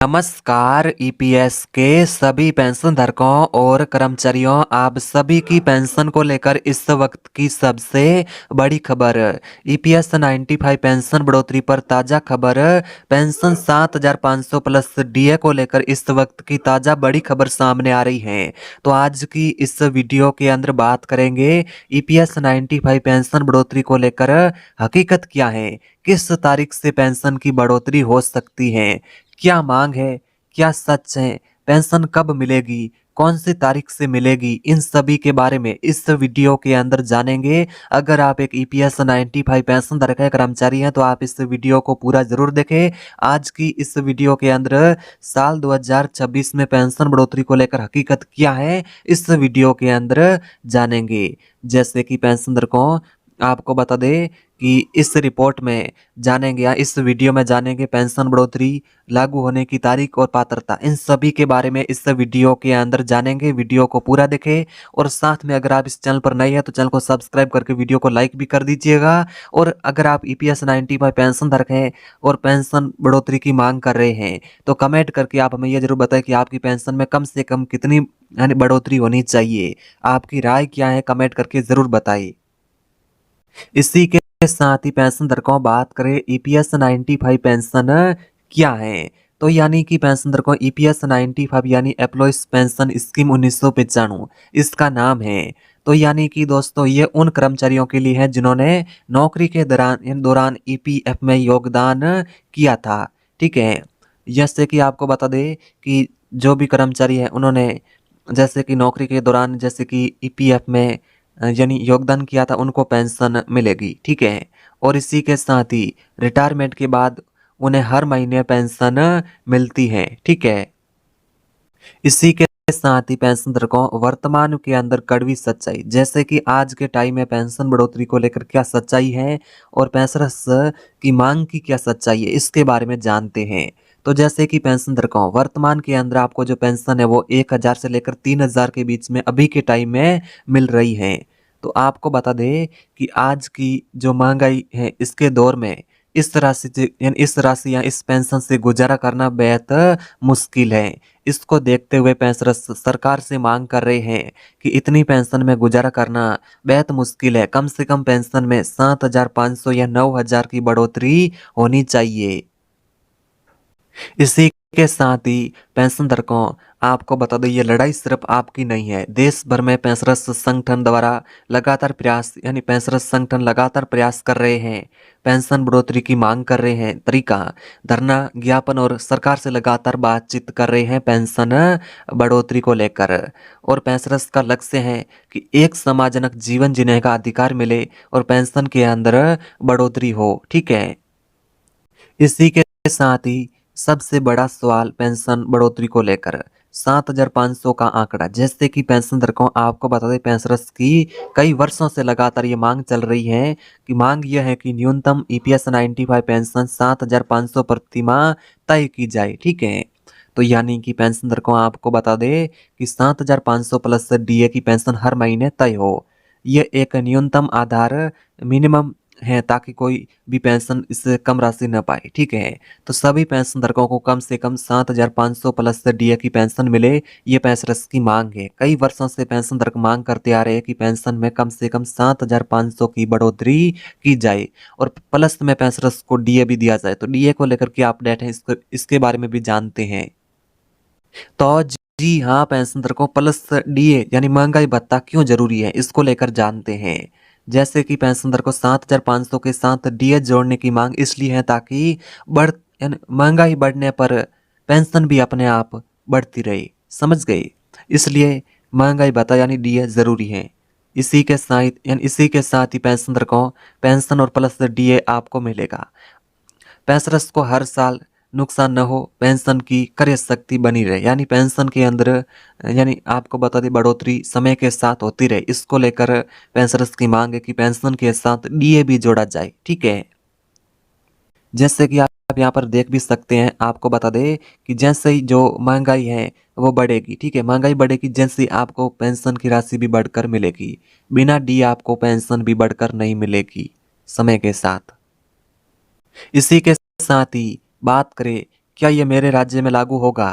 नमस्कार ईपीएस के सभी पेंशन धारकों और कर्मचारियों, आप सभी की पेंशन को लेकर इस वक्त की सबसे बड़ी खबर। ईपीएस 95 पेंशन बढ़ोतरी पर ताजा खबर। पेंशन 7,500 प्लस डीए को लेकर इस वक्त की ताजा बड़ी खबर सामने आ रही है। तो आज की इस वीडियो के अंदर बात करेंगे ईपीएस 95 पेंशन बढ़ोतरी को लेकर हकीकत क्या है, किस तारीख से पेंशन की बढ़ोतरी हो सकती है, क्या मांग है, क्या सच है, पेंशन कब मिलेगी, कौन सी तारीख से मिलेगी, इन सभी के बारे में इस वीडियो के अंदर जानेंगे। अगर आप एक ईपीएस 95 पेंशन धारक कर्मचारी हैं तो आप इस वीडियो को पूरा जरूर देखें। आज की इस वीडियो के अंदर साल 2026 में पेंशन बढ़ोतरी को लेकर हकीकत क्या है, इस वीडियो के अंदर जानेंगे। जैसे कि पेंशन धारकों, आपको बता दें कि इस रिपोर्ट में जानेंगे या इस वीडियो में जानेंगे पेंशन बढ़ोतरी लागू होने की तारीख और पात्रता, इन सभी के बारे में इस वीडियो के अंदर जानेंगे। वीडियो को पूरा देखें और साथ में अगर आप इस चैनल पर नए हैं तो चैनल को सब्सक्राइब करके वीडियो को लाइक भी कर दीजिएगा। और अगर आप ईपीएस 95 पेंशन धारक हैं और पेंशन बढ़ोतरी की मांग कर रहे हैं तो कमेंट करके आप हमें यह जरूर बताएं कि आपकी पेंशन में कम से कम कितनी यानी बढ़ोतरी होनी चाहिए। आपकी राय क्या है, कमेंट करके जरूर बताइए। इसी के साथ ही पेंशन धारकों, बात करें ईपीएस 95 पेंशन क्या है, तो यानी कि पेंशन धारकों ईपीएस 95 यानी एम्प्लॉयज पेंशन स्कीम 1995 इसका नाम है। तो यानी कि दोस्तों ये उन कर्मचारियों के लिए है जिन्होंने नौकरी के दौरान ईपीएफ में योगदान किया था। ठीक है, जैसे कि आपको बता दें कि जो भी कर्मचारी है उन्होंने जैसे कि नौकरी के दौरान जैसे कि ईपीएफ में यानी योगदान किया था उनको पेंशन मिलेगी। ठीक है, और इसी के साथ ही रिटायरमेंट के बाद उन्हें हर महीने पेंशन मिलती है। ठीक है, इसी के साथ ही पेंशन धारकों, वर्तमान के अंदर कड़वी सच्चाई, जैसे कि आज के टाइम में पेंशन बढ़ोतरी को लेकर क्या सच्चाई है और पेंशनर्स की मांग की क्या सच्चाई है, इसके बारे में जानते हैं। तो जैसे कि पेंशन धारकों, वर्तमान के अंदर आपको जो पेंशन है वो 1,000 से लेकर 3,000 के बीच में अभी के टाइम में मिल रही है। तो आपको बता दें कि आज की जो महंगाई है इसके दौर में इस राशि या इस पेंशन से गुजारा करना बेहद मुश्किल है। इसको देखते हुए पेंशनर्स सरकार से मांग कर रहे हैं कि इतनी पेंशन में गुजारा करना बेहद मुश्किल है, कम से कम पेंशन में 7,500 या 9,000 की बढ़ोतरी होनी चाहिए। इसी के साथ ही पेंशन धारकों, आपको बता दो ये लड़ाई सिर्फ आपकी नहीं है, देश भर में पेंशनर्स संगठन द्वारा लगातार प्रयास यानी पेंशनर्स संगठन लगातार प्रयास कर रहे हैं, पेंशन बढ़ोतरी की मांग कर रहे हैं। तरीका, धरना, ज्ञापन और सरकार से लगातार बातचीत कर रहे हैं पेंशन बढ़ोतरी को लेकर। और पेंशनर्स का लक्ष्य है कि एक समाजजनक जीवन जीने का अधिकार मिले और पेंशन के अंदर बढ़ोतरी हो। ठीक है, इसी के साथ ही सबसे बड़ा सवाल पेंशन बढ़ोतरी को लेकर 7,500 का आंकड़ा, जैसे कि पेंशन धारकों आपको बता दें पेंशनर्स की कई वर्षों से लगातार ये मांग चल रही है कि मांग यह है कि न्यूनतम ईपीएस 95 पेंशन 7,500 प्रति माह तय की जाए। ठीक है, तो यानी कि पेंशन धारकों आपको बता दें कि 7,500 प्लस डीए की पेंशन हर महीने तय हो। ये एक न्यूनतम आधार मिनिमम है ताकि कोई भी पेंशन इससे कम राशि न पाए। ठीक है, तो सभी पेंशन धारकों को कम से कम 7,500 प्लस डीए की पेंशन मिले, ये पेंशनर्स की मांग है। कई वर्षों से पेंशन धारक मांग करते आ रहे हैं कि पेंशन में कम से कम 7,500 की बढ़ोतरी की जाए और प्लस में पेंशनर्स को डीए भी दिया जाए। तो डीए को लेकर क्या अपडेट है, इसके बारे में भी जानते हैं। तो जी हाँ पेंशन धारकों, प्लस डीए यानी महंगाई भत्ता क्यों जरूरी है, इसको लेकर जानते हैं। जैसे कि पेंशन धारकों 7,500 के साथ डीए जोड़ने की मांग इसलिए है ताकि बढ़ यानी महंगाई बढ़ने पर पेंशन भी अपने आप बढ़ती रहे। समझ गए, इसलिए महंगाई भत्ता यानी डीए जरूरी है। इसी के साथ ही पेंशन धारकों, पेंशन और प्लस डीए आपको मिलेगा। पेंशनर्स को हर साल नुकसान न हो, पेंशन की क्रय शक्ति बनी रहे, यानी पेंशन के अंदर यानी आपको बता दें बढ़ोतरी समय के साथ होती रहे, इसको लेकर पेंशनर्स की मांग है कि पेंशन के साथ डीए भी जोड़ा जाए। ठीक है, जैसे कि आप यहाँ पर देख भी सकते हैं, आपको बता दें कि जैसे ही जो महंगाई है वो बढ़ेगी। ठीक है, महंगाई बढ़ेगी जैसे ही आपको पेंशन की राशि भी बढ़कर मिलेगी, बिना डीए आपको पेंशन भी बढ़कर नहीं मिलेगी समय के साथ। इसी के साथ ही बात करें क्या ये मेरे राज्य में लागू होगा?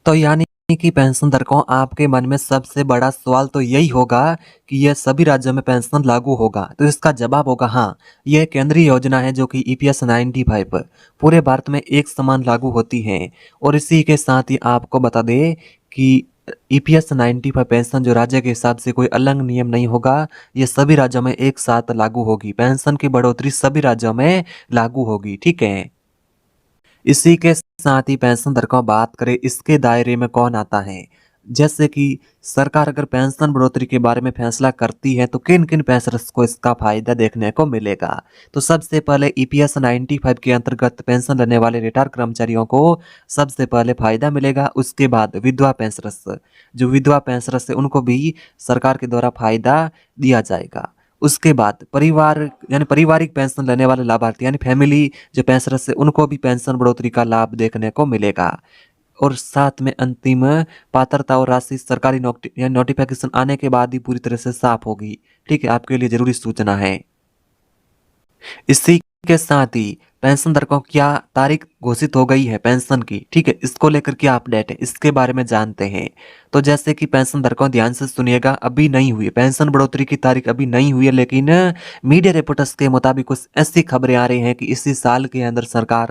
तो यानी कि पेंशन धारकों, आपके मन में सबसे बड़ा सवाल तो यही होगा कि यह सभी राज्यों में पेंशन लागू होगा। तो इसका जवाब होगा हाँ, यह केंद्रीय योजना है जो कि ईपीएस 95 पूरे भारत में एक समान लागू होती है। और इसी के साथ ही आपको बता दें कि ईपीएस 95 पेंशन जो राज्य के हिसाब से कोई अलग नियम नहीं होगा, ये सभी राज्यों में एक साथ लागू होगी। पेंशन की बढ़ोतरी सभी राज्यों में लागू होगी, ठीक है। इसी के साथ ही पेंशन दर का बात करें, इसके दायरे में कौन आता है? जैसे कि सरकार अगर पेंशन बढ़ोतरी के बारे में फैसला करती है तो किन किन पेंशनर्स को इसका फायदा देखने को मिलेगा। तो सबसे पहले ईपीएस 95 के अंतर्गत पेंशन लेने वाले रिटायर कर्मचारियों को सबसे पहले फायदा मिलेगा। उसके बाद विधवा पेंशनर्स, जो विधवा पेंशनर्स है उनको भी सरकार के द्वारा फायदा दिया जाएगा। उसके बाद परिवार यानी पारिवारिक पेंशन लेने वाले लाभार्थी यानी फैमिली जो पेंशनर्स है उनको भी पेंशन बढ़ोतरी का लाभ देखने को मिलेगा। और साथ में अंतिम पात्रता और राशि सरकारी नोटिफिकेशन आने के बाद ही पूरी तरह से साफ होगी। ठीक है, आपके लिए जरूरी सूचना है। इसी के साथ ही पेंशन धारकों क्या तारीख घोषित हो गई है पेंशन की, ठीक है, इसको लेकर क्या अपडेट है इसके बारे में जानते हैं। तो जैसे कि पेंशन धारकों ध्यान से सुनिएगा, अभी नहीं हुई पेंशन बढ़ोतरी की तारीख, अभी नहीं हुई है, लेकिन मीडिया रिपोर्टर्स के मुताबिक कुछ ऐसी खबरें आ रही हैं कि इसी साल के अंदर सरकार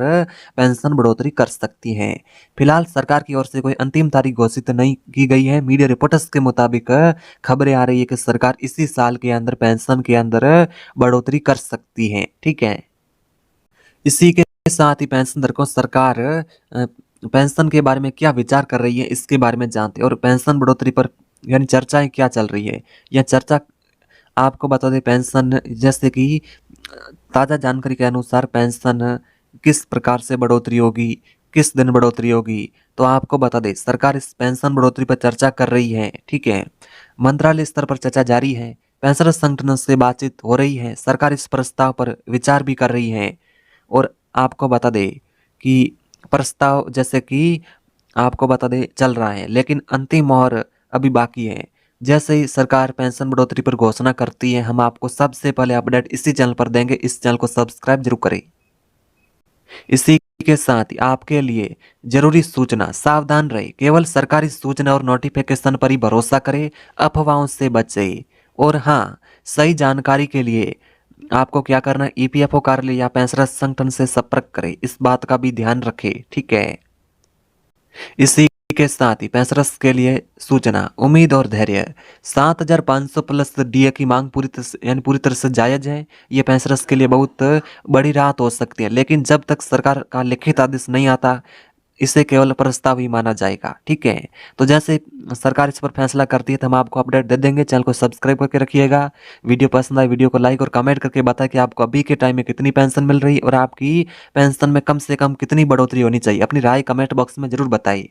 पेंशन बढ़ोतरी कर सकती है। फिलहाल सरकार की ओर से कोई अंतिम तारीख घोषित नहीं की गई है। मीडिया रिपोर्टर्स के मुताबिक खबरें आ रही है कि सरकार इसी साल के अंदर पेंशन के अंदर बढ़ोतरी कर सकती है, ठीक है। इसी के साथ ही पेंशन धारकों सरकार पेंशन के बारे में क्या विचार कर रही है इसके बारे में जानते हैं। और पेंशन बढ़ोतरी पर यानी चर्चाएं क्या चल रही है, यह चर्चा आपको बता दें। पेंशन जैसे कि ताज़ा जानकारी के अनुसार पेंशन किस प्रकार से बढ़ोतरी होगी, किस दिन बढ़ोतरी होगी, तो आपको बता दें सरकार इस पेंशन बढ़ोतरी पर चर्चा कर रही है, ठीक है। मंत्रालय स्तर पर चर्चा जारी है, पेंशनर संगठनों से बातचीत हो रही है, सरकार इस प्रस्ताव पर विचार भी कर रही है। और आपको बता दें कि प्रस्ताव जैसे कि आपको बता दें चल रहा है, लेकिन अंतिम मोहर अभी बाकी है। जैसे ही सरकार पेंशन बढ़ोतरी पर घोषणा करती है, हम आपको सबसे पहले अपडेट इसी चैनल पर देंगे। इस चैनल को सब्सक्राइब जरूर करें। इसी के साथ ही आपके लिए जरूरी सूचना, सावधान रहे, केवल सरकारी सूचना और नोटिफिकेशन पर ही भरोसा करें, अफवाहों से बचें। और हाँ, सही जानकारी के लिए आपको क्या करना है, ईपीएफओ कार्यालय या पेंशनर संगठन से संपर्क करें, इस बात का भी ध्यान रखें, ठीक है। इसी के साथ ही पेंशनर्स के लिए सूचना, उम्मीद और धैर्य, 7,500 प्लस डीए की मांग पूरी तरह से जायज है। ये पेंशनर्स के लिए बहुत बड़ी राहत हो सकती है, लेकिन जब तक सरकार का लिखित आदेश नहीं आता, इसे केवल प्रस्ताव ही माना जाएगा, ठीक है। तो जैसे सरकार इस पर फैसला करती है तो हम आपको अपडेट दे देंगे। चैनल को सब्सक्राइब करके रखिएगा। वीडियो पसंद आए वीडियो को लाइक और कमेंट करके बताएं कि आपको अभी के टाइम में कितनी पेंशन मिल रही है और आपकी पेंशन में कम से कम कितनी बढ़ोतरी होनी चाहिए। अपनी राय कमेंट बॉक्स में जरूर बताइए।